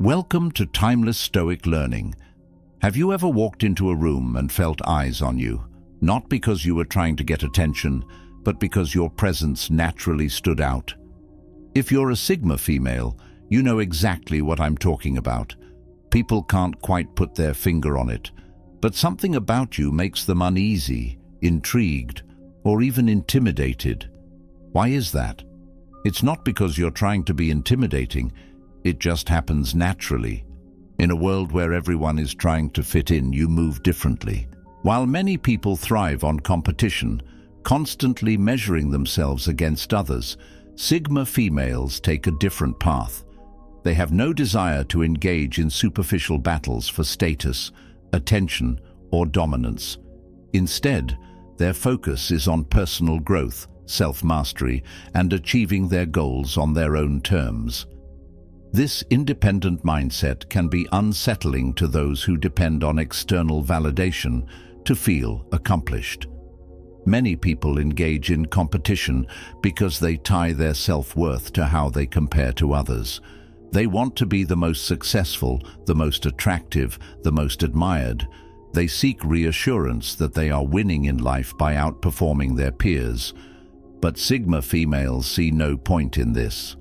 Welcome to Timeless Stoic Learning. Have you ever walked into a room and felt eyes on you? Not because you were trying to get attention, but because your presence naturally stood out. If you're a Sigma female, you know exactly what I'm talking about. People can't quite put their finger on it, but something about you makes them uneasy, intrigued, or even intimidated. Why is that? It's not because you're trying to be intimidating. It just happens naturally. In a world where everyone is trying to fit in, you move differently. While many people thrive on competition, constantly measuring themselves against others, Sigma females take a different path. They have no desire to engage in superficial battles for status, attention, or dominance. Instead, their focus is on personal growth, self-mastery, and achieving their goals on their own terms. This independent mindset can be unsettling to those who depend on external validation to feel accomplished. Many people engage in competition because they tie their self-worth to how they compare to others. They want to be the most successful, the most attractive, the most admired. They seek reassurance that they are winning in life by outperforming their peers. But Sigma females see no point in this.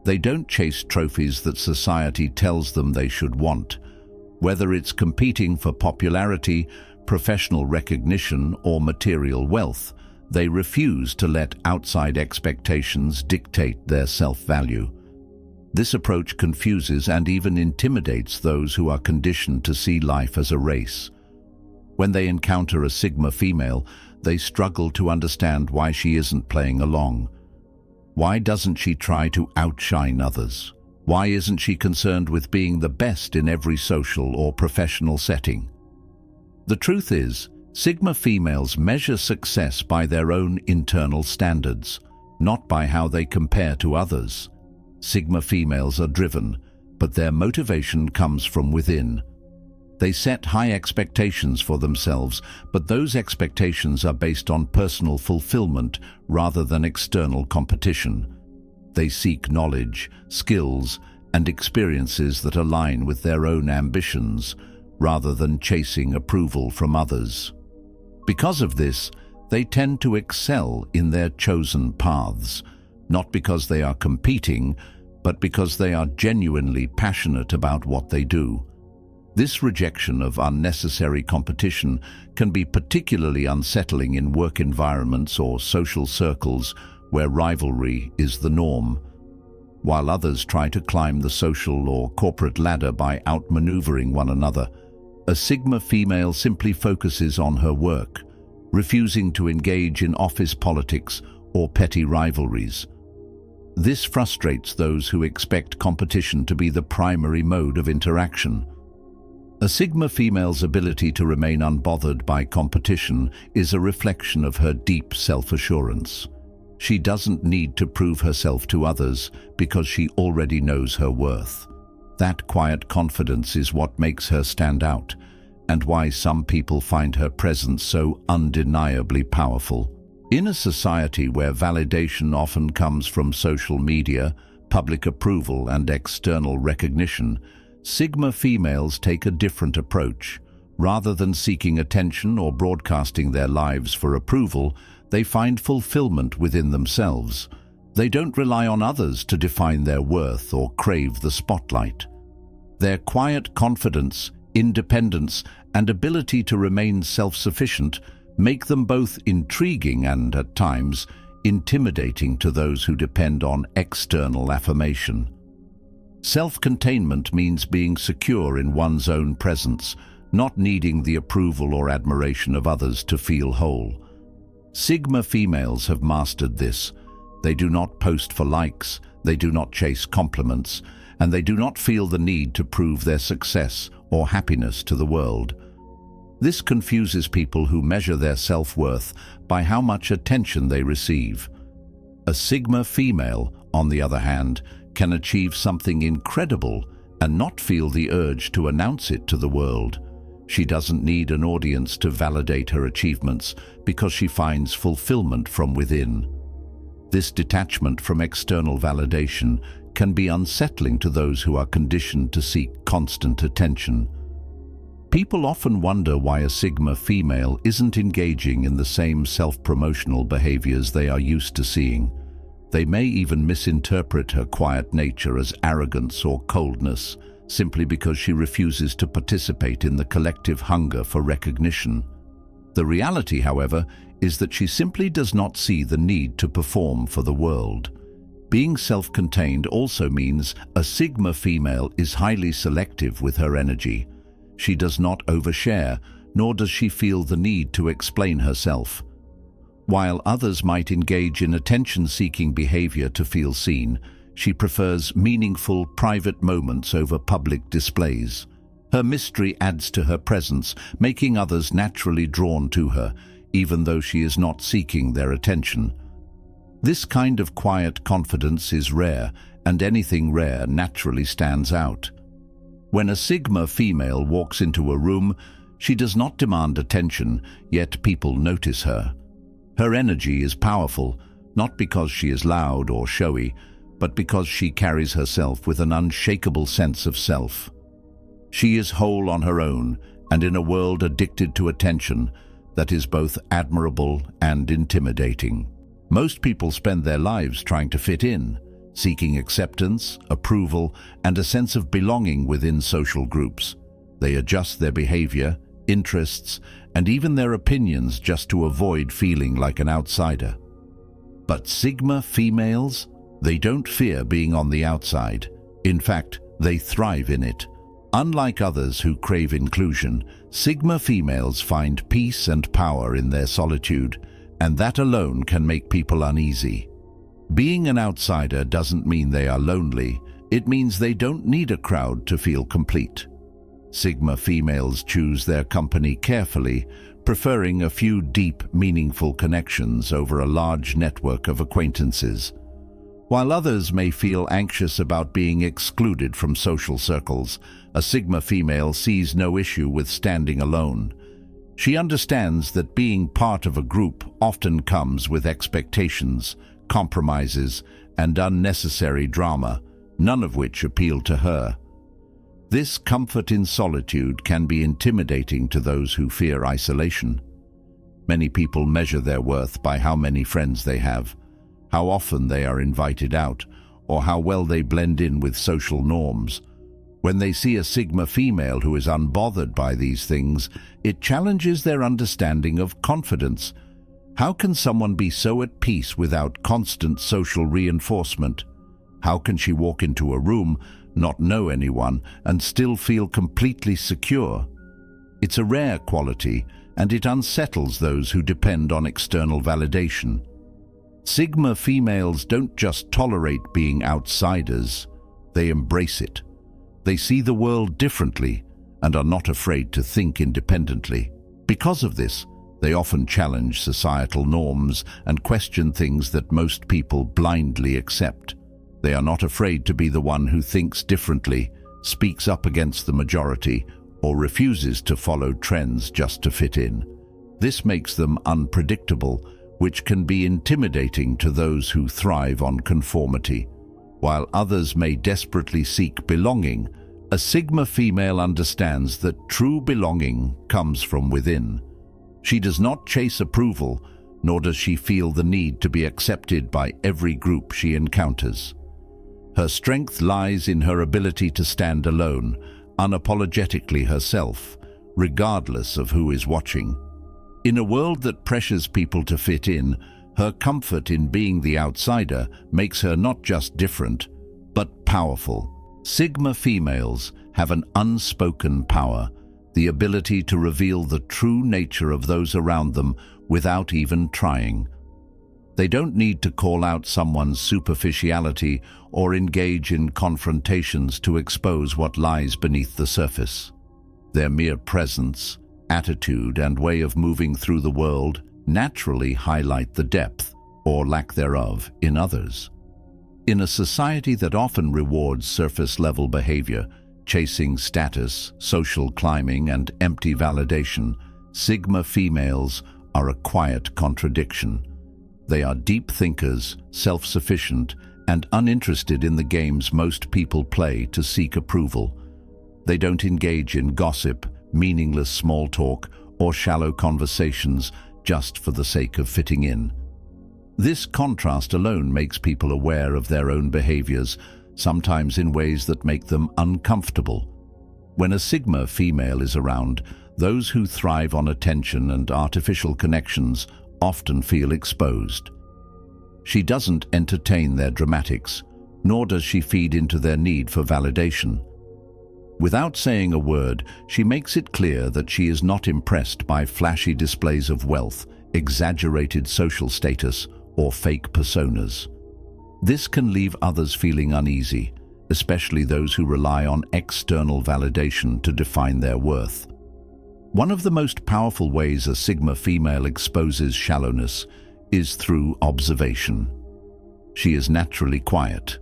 They don't chase trophies that society tells them they should want. Whether it's competing for popularity, professional recognition, or material wealth, they refuse to let outside expectations dictate their self-value. This approach confuses and even intimidates those who are conditioned to see life as a race. When they encounter a Sigma female, they struggle to understand why she isn't playing along. Why doesn't she try to outshine others? Why isn't she concerned with being the best in every social or professional setting? The truth is, Sigma females measure success by their own internal standards, not by how they compare to others. Sigma females are driven, but their motivation comes from within. They set high expectations for themselves, but those expectations are based on personal fulfillment rather than external competition. They seek knowledge, skills, and experiences that align with their own ambitions, rather than chasing approval from others. Because of this, they tend to excel in their chosen paths, not because they are competing, but because they are genuinely passionate about what they do. This rejection of unnecessary competition can be particularly unsettling in work environments or social circles where rivalry is the norm. While others try to climb the social or corporate ladder by outmaneuvering one another, a Sigma female simply focuses on her work, refusing to engage in office politics or petty rivalries. This frustrates those who expect competition to be the primary mode of interaction. A Sigma female's ability to remain unbothered by competition is a reflection of her deep self-assurance. She doesn't need to prove herself to others because she already knows her worth. That quiet confidence is what makes her stand out, and why some people find her presence so undeniably powerful. In a society where validation often comes from social media, public approval, and external recognition, Sigma females take a different approach. Rather than seeking attention or broadcasting their lives for approval, they find fulfillment within themselves. They don't rely on others to define their worth or crave the spotlight. Their quiet confidence, independence, and ability to remain self-sufficient make them both intriguing and, at times, intimidating to those who depend on external affirmation. Self-containment means being secure in one's own presence, not needing the approval or admiration of others to feel whole. Sigma females have mastered this. They do not post for likes, they do not chase compliments, and they do not feel the need to prove their success or happiness to the world. This confuses people who measure their self-worth by how much attention they receive. A Sigma female, on the other hand, can achieve something incredible and not feel the urge to announce it to the world. She doesn't need an audience to validate her achievements because she finds fulfillment from within. This detachment from external validation can be unsettling to those who are conditioned to seek constant attention. People often wonder why a Sigma female isn't engaging in the same self-promotional behaviors they are used to seeing. They may even misinterpret her quiet nature as arrogance or coldness, simply because she refuses to participate in the collective hunger for recognition. The reality, however, is that she simply does not see the need to perform for the world. Being self-contained also means a Sigma female is highly selective with her energy. She does not overshare, nor does she feel the need to explain herself. While others might engage in attention-seeking behavior to feel seen, she prefers meaningful, private moments over public displays. Her mystery adds to her presence, making others naturally drawn to her, even though she is not seeking their attention. This kind of quiet confidence is rare, and anything rare naturally stands out. When a Sigma female walks into a room, she does not demand attention, yet people notice her. Her energy is powerful, not because she is loud or showy, but because she carries herself with an unshakable sense of self. She is whole on her own, and in a world addicted to attention that is both admirable and intimidating. Most people spend their lives trying to fit in, seeking acceptance, approval, and a sense of belonging within social groups. They adjust their behavior, interests, and even their opinions just to avoid feeling like an outsider. But Sigma females, they don't fear being on the outside. In fact, they thrive in it. Unlike others who crave inclusion, Sigma females find peace and power in their solitude, and that alone can make people uneasy. Being an outsider doesn't mean they are lonely. It means they don't need a crowd to feel complete. Sigma females choose their company carefully, preferring a few deep, meaningful connections over a large network of acquaintances. While others may feel anxious about being excluded from social circles, a Sigma female sees no issue with standing alone. She understands that being part of a group often comes with expectations, compromises, and unnecessary drama, none of which appeal to her. This comfort in solitude can be intimidating to those who fear isolation. Many people measure their worth by how many friends they have, how often they are invited out, or how well they blend in with social norms. When they see a Sigma female who is unbothered by these things, it challenges their understanding of confidence. How can someone be so at peace without constant social reinforcement? How can she walk into a room, not know anyone, and still feel completely secure? It's a rare quality, and it unsettles those who depend on external validation. Sigma females don't just tolerate being outsiders, they embrace it. They see the world differently and are not afraid to think independently. Because of this, they often challenge societal norms and question things that most people blindly accept. They are not afraid to be the one who thinks differently, speaks up against the majority, or refuses to follow trends just to fit in. This makes them unpredictable, which can be intimidating to those who thrive on conformity. While others may desperately seek belonging, a Sigma female understands that true belonging comes from within. She does not chase approval, nor does she feel the need to be accepted by every group she encounters. Her strength lies in her ability to stand alone, unapologetically herself, regardless of who is watching. In a world that pressures people to fit in, her comfort in being the outsider makes her not just different, but powerful. Sigma females have an unspoken power, the ability to reveal the true nature of those around them without even trying. They don't need to call out someone's superficiality or engage in confrontations to expose what lies beneath the surface. Their mere presence, attitude, and way of moving through the world naturally highlight the depth, or lack thereof, in others. In a society that often rewards surface-level behavior, chasing status, social climbing, and empty validation, Sigma females are a quiet contradiction. They are deep thinkers, self-sufficient, and uninterested in the games most people play to seek approval. They don't engage in gossip, meaningless small talk, or shallow conversations just for the sake of fitting in. This contrast alone makes people aware of their own behaviors, sometimes in ways that make them uncomfortable. When a Sigma female is around, those who thrive on attention and artificial connections often feel exposed. She doesn't entertain their dramatics, nor does she feed into their need for validation. Without saying a word, she makes it clear that she is not impressed by flashy displays of wealth, exaggerated social status, or fake personas. This can leave others feeling uneasy, especially those who rely on external validation to define their worth. One of the most powerful ways a Sigma female exposes shallowness is through observation. She is naturally quiet,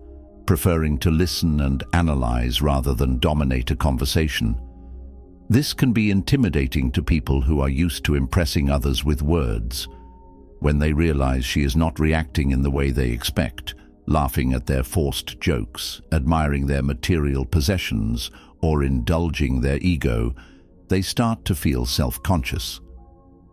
preferring to listen and analyze rather than dominate a conversation. This can be intimidating to people who are used to impressing others with words. When they realize she is not reacting in the way they expect, laughing at their forced jokes, admiring their material possessions, or indulging their ego, they start to feel self-conscious.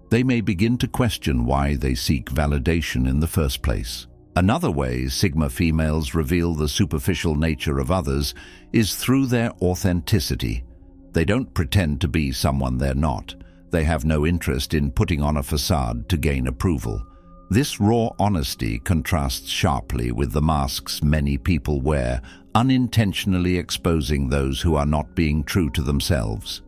They may begin to question why they seek validation in the first place. Another way Sigma females reveal the superficial nature of others is through their authenticity. They don't pretend to be someone they're not. They have no interest in putting on a facade to gain approval. This raw honesty contrasts sharply with the masks many people wear, unintentionally exposing those who are not being true to themselves.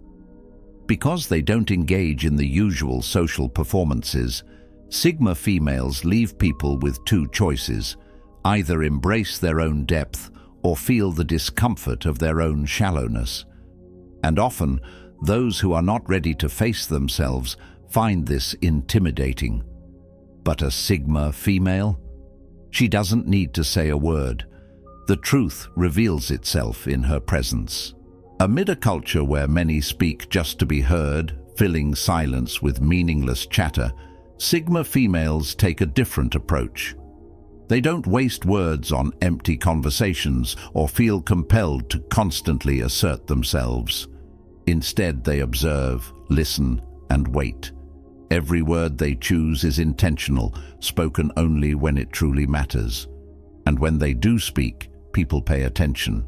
Because they don't engage in the usual social performances, Sigma females leave people with two choices: either embrace their own depth or feel the discomfort of their own shallowness. And often, those who are not ready to face themselves find this intimidating. But a Sigma female? She doesn't need to say a word. The truth reveals itself in her presence. Amid a culture where many speak just to be heard, filling silence with meaningless chatter, Sigma females take a different approach. They don't waste words on empty conversations or feel compelled to constantly assert themselves. Instead, they observe, listen, and wait. Every word they choose is intentional, spoken only when it truly matters. And when they do speak, people pay attention.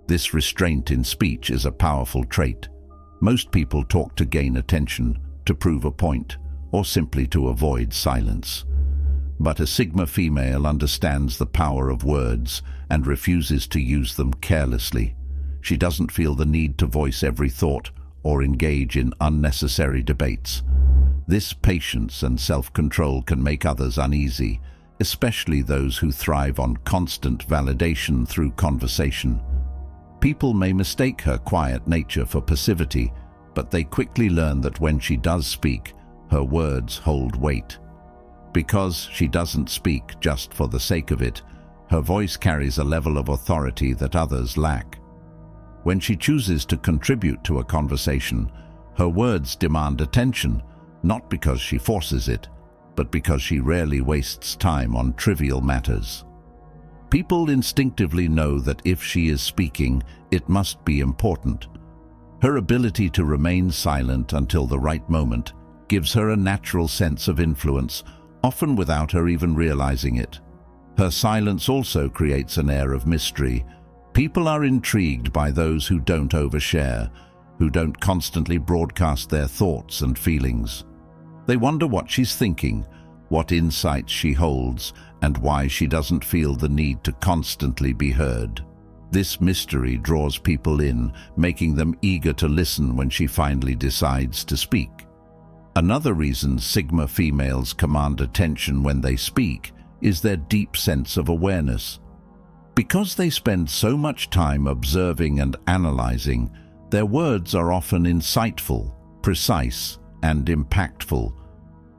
This restraint in speech is a powerful trait. Most people talk to gain attention, to prove a point, or simply to avoid silence. But a Sigma female understands the power of words and refuses to use them carelessly. She doesn't feel the need to voice every thought or engage in unnecessary debates. This patience and self-control can make others uneasy, especially those who thrive on constant validation through conversation. People may mistake her quiet nature for passivity, but they quickly learn that when she does speak, her words hold weight. Because she doesn't speak just for the sake of it, her voice carries a level of authority that others lack. When she chooses to contribute to a conversation, her words demand attention, not because she forces it, but because she rarely wastes time on trivial matters. People instinctively know that if she is speaking, it must be important. Her ability to remain silent until the right moment gives her a natural sense of influence, often without her even realizing it. Her silence also creates an air of mystery. People are intrigued by those who don't overshare, who don't constantly broadcast their thoughts and feelings. They wonder what she's thinking, what insights she holds, and why she doesn't feel the need to constantly be heard. This mystery draws people in, making them eager to listen when she finally decides to speak. Another reason Sigma females command attention when they speak is their deep sense of awareness. Because they spend so much time observing and analyzing, their words are often insightful, precise, and impactful.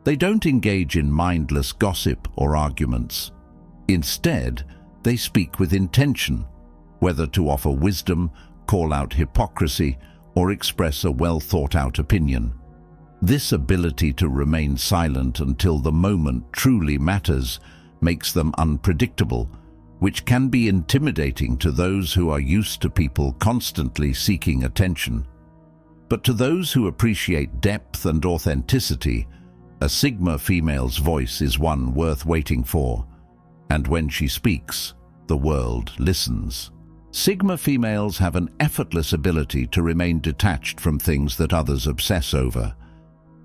They don't engage in mindless gossip or arguments. Instead, they speak with intention, whether to offer wisdom, call out hypocrisy, or express a well-thought-out opinion. This ability to remain silent until the moment truly matters makes them unpredictable, which can be intimidating to those who are used to people constantly seeking attention. But to those who appreciate depth and authenticity, a Sigma female's voice is one worth waiting for, and when she speaks, the world listens. Sigma females have an effortless ability to remain detached from things that others obsess over.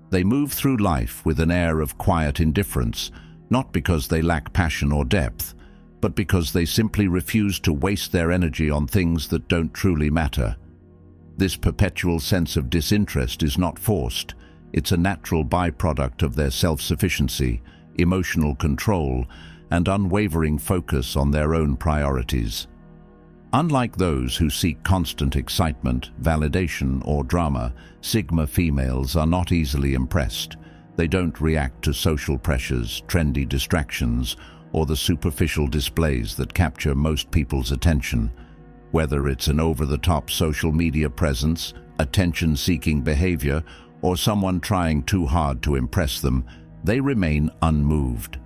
They move through life with an air of quiet indifference, not because they lack passion or depth, but because they simply refuse to waste their energy on things that don't truly matter. This perpetual sense of disinterest is not forced. It's a natural byproduct of their self-sufficiency, emotional control, and unwavering focus on their own priorities. Unlike those who seek constant excitement, validation, or drama, Sigma females are not easily impressed. They don't react to social pressures, trendy distractions, or the superficial displays that capture most people's attention. Whether it's an over-the-top social media presence, attention-seeking behavior, or someone trying too hard to impress them, they remain unmoved.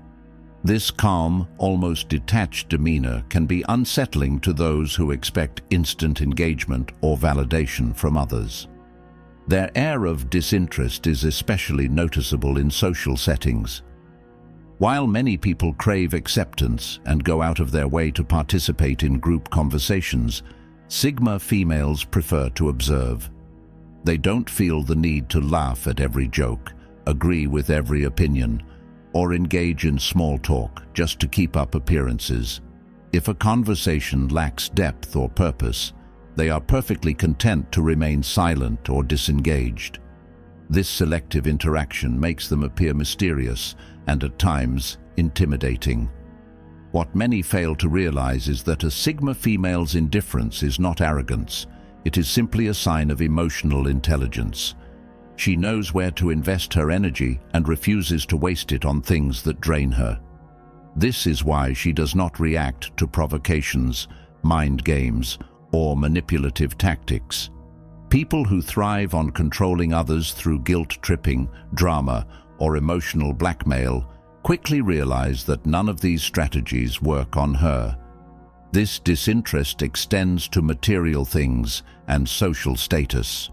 This calm, almost detached demeanor can be unsettling to those who expect instant engagement or validation from others. Their air of disinterest is especially noticeable in social settings. While many people crave acceptance and go out of their way to participate in group conversations, Sigma females prefer to observe. They don't feel the need to laugh at every joke, agree with every opinion, or engage in small talk just to keep up appearances. If a conversation lacks depth or purpose, they are perfectly content to remain silent or disengaged. This selective interaction makes them appear mysterious and at times intimidating. What many fail to realize is that a Sigma female's indifference is not arrogance. It is simply a sign of emotional intelligence. She knows where to invest her energy and refuses to waste it on things that drain her. This is why she does not react to provocations, mind games, or manipulative tactics. People who thrive on controlling others through guilt-tripping, drama, or emotional blackmail quickly realize that none of these strategies work on her. This disinterest extends to material things and social status.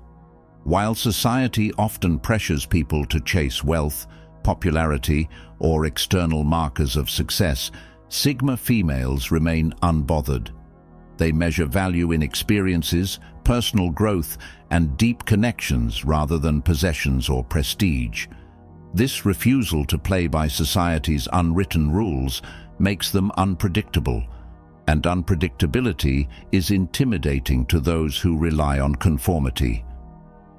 While society often pressures people to chase wealth, popularity, or external markers of success, Sigma females remain unbothered. They measure value in experiences, personal growth, and deep connections rather than possessions or prestige. This refusal to play by society's unwritten rules makes them unpredictable, and unpredictability is intimidating to those who rely on conformity.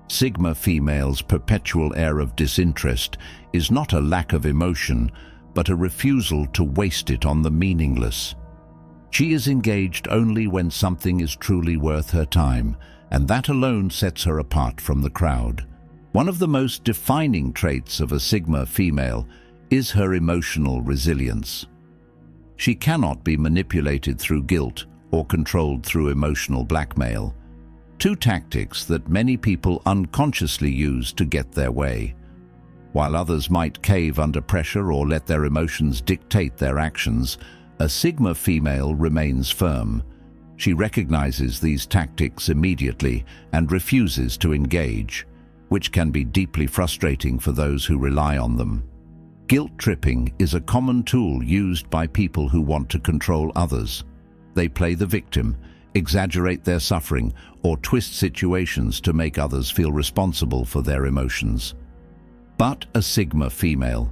Sigma females' perpetual air of disinterest is not a lack of emotion, but a refusal to waste it on the meaningless. She is engaged only when something is truly worth her time, and that alone sets her apart from the crowd. One of the most defining traits of a Sigma female is her emotional resilience. She cannot be manipulated through guilt or controlled through emotional blackmail, two tactics that many people unconsciously use to get their way. While others might cave under pressure or let their emotions dictate their actions, a Sigma female remains firm. She recognizes these tactics immediately and refuses to engage, which can be deeply frustrating for those who rely on them. Guilt-tripping is a common tool used by people who want to control others. They play the victim, exaggerate their suffering, or twist situations to make others feel responsible for their emotions. But a Sigma female,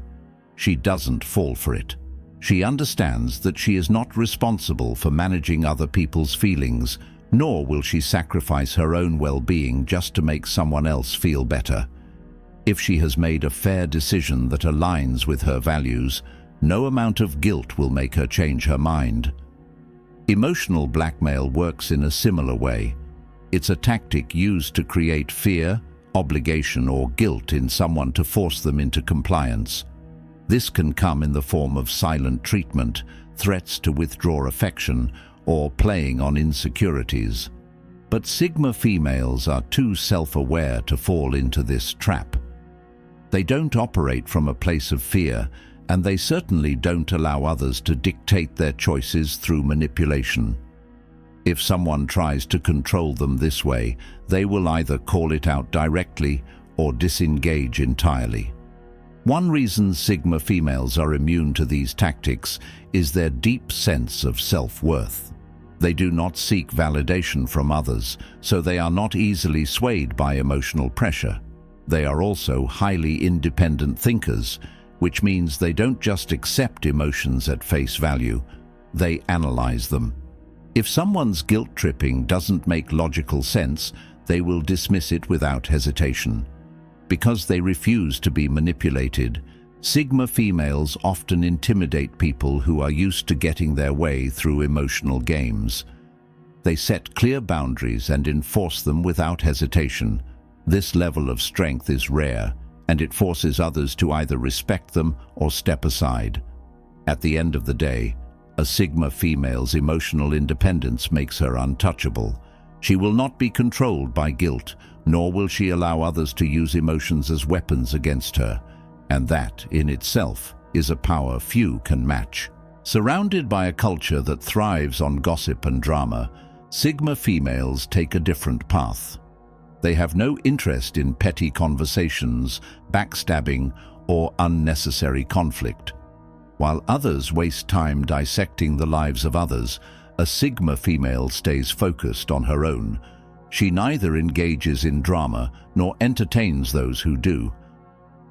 she doesn't fall for it. She understands that she is not responsible for managing other people's feelings, nor will she sacrifice her own well-being just to make someone else feel better. If she has made a fair decision that aligns with her values, no amount of guilt will make her change her mind. Emotional blackmail works in a similar way. It's a tactic used to create fear, obligation, or guilt in someone to force them into compliance. This can come in the form of silent treatment, threats to withdraw affection, or playing on insecurities. But Sigma females are too self-aware to fall into this trap. They don't operate from a place of fear, and they certainly don't allow others to dictate their choices through manipulation. If someone tries to control them this way, they will either call it out directly or disengage entirely. One reason Sigma females are immune to these tactics is their deep sense of self-worth. They do not seek validation from others, so they are not easily swayed by emotional pressure. They are also highly independent thinkers, which means they don't just accept emotions at face value, they analyze them. If someone's guilt-tripping doesn't make logical sense, they will dismiss it without hesitation. Because they refuse to be manipulated, Sigma females often intimidate people who are used to getting their way through emotional games. They set clear boundaries and enforce them without hesitation. This level of strength is rare, and it forces others to either respect them or step aside. At the end of the day, a Sigma female's emotional independence makes her untouchable. She will not be controlled by guilt, nor will she allow others to use emotions as weapons against her. And that, in itself, is a power few can match. Surrounded by a culture that thrives on gossip and drama, Sigma females take a different path. They have no interest in petty conversations, backstabbing, or unnecessary conflict. While others waste time dissecting the lives of others, a Sigma female stays focused on her own. She neither engages in drama nor entertains those who do.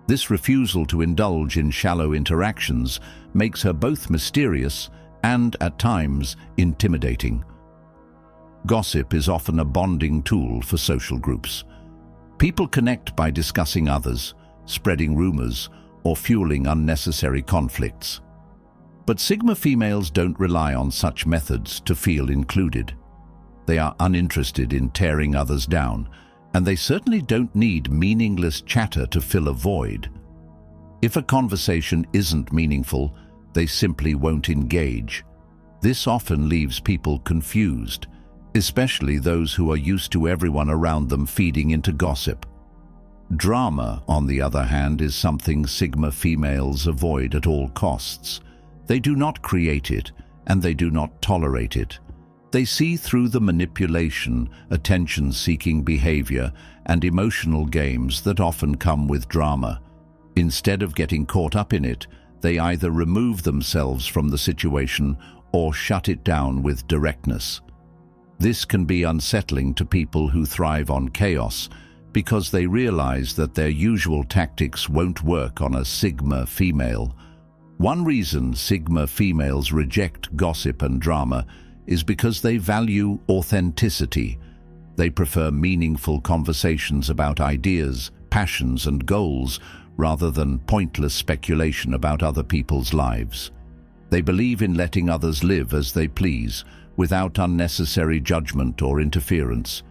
This refusal to indulge in shallow interactions makes her both mysterious and, at times, intimidating. Gossip is often a bonding tool for social groups. People connect by discussing others, spreading rumors, or fueling unnecessary conflicts. But Sigma females don't rely on such methods to feel included. They are uninterested in tearing others down, and they certainly don't need meaningless chatter to fill a void. If a conversation isn't meaningful, they simply won't engage. This often leaves people confused, especially those who are used to everyone around them feeding into gossip. Drama, on the other hand, is something Sigma females avoid at all costs. They do not create it, and they do not tolerate it. They see through the manipulation, attention-seeking behavior, and emotional games that often come with drama. Instead of getting caught up in it, they either remove themselves from the situation or shut it down with directness. This can be unsettling to people who thrive on chaos, because they realize that their usual tactics won't work on a Sigma female. One reason Sigma females reject gossip and drama is because they value authenticity. They prefer meaningful conversations about ideas, passions, and goals, rather than pointless speculation about other people's lives. They believe in letting others live as they please, without unnecessary judgment or interference.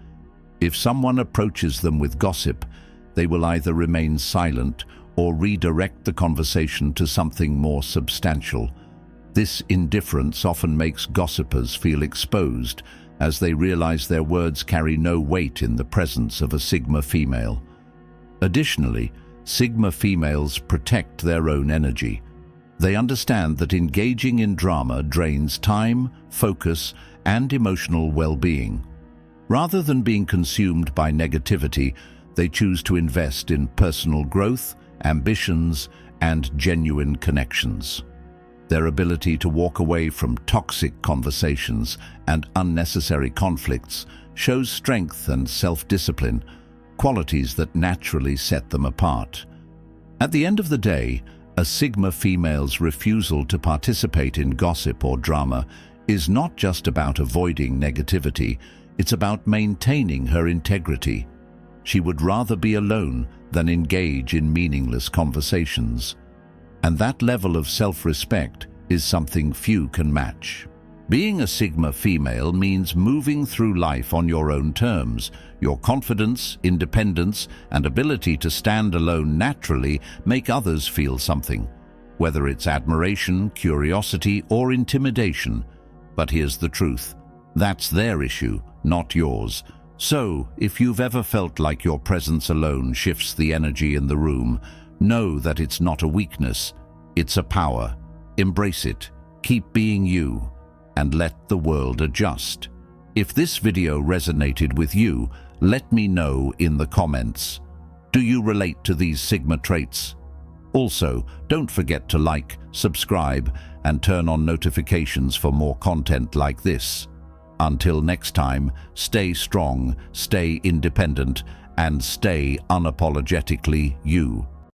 If someone approaches them with gossip, they will either remain silent or redirect the conversation to something more substantial. This indifference often makes gossipers feel exposed, as they realize their words carry no weight in the presence of a Sigma female. Additionally, Sigma females protect their own energy. They understand that engaging in drama drains time, focus, and emotional well-being. Rather than being consumed by negativity, they choose to invest in personal growth, ambitions, and genuine connections. Their ability to walk away from toxic conversations and unnecessary conflicts shows strength and self-discipline, qualities that naturally set them apart. At the end of the day, a Sigma female's refusal to participate in gossip or drama is not just about avoiding negativity, it's about maintaining her integrity. She would rather be alone than engage in meaningless conversations. And that level of self-respect is something few can match. Being a Sigma female means moving through life on your own terms. Your confidence, independence, and ability to stand alone naturally make others feel something, whether it's admiration, curiosity, or intimidation. But here's the truth. That's their issue, not yours. So, if you've ever felt like your presence alone shifts the energy in the room, know that it's not a weakness. It's a power. Embrace it. Keep being you, and let the world adjust. If this video resonated with you, let me know in the comments. Do you relate to these Sigma traits? Also, don't forget to like, subscribe, and turn on notifications for more content like this. Until next time, stay strong, stay independent, and stay unapologetically you.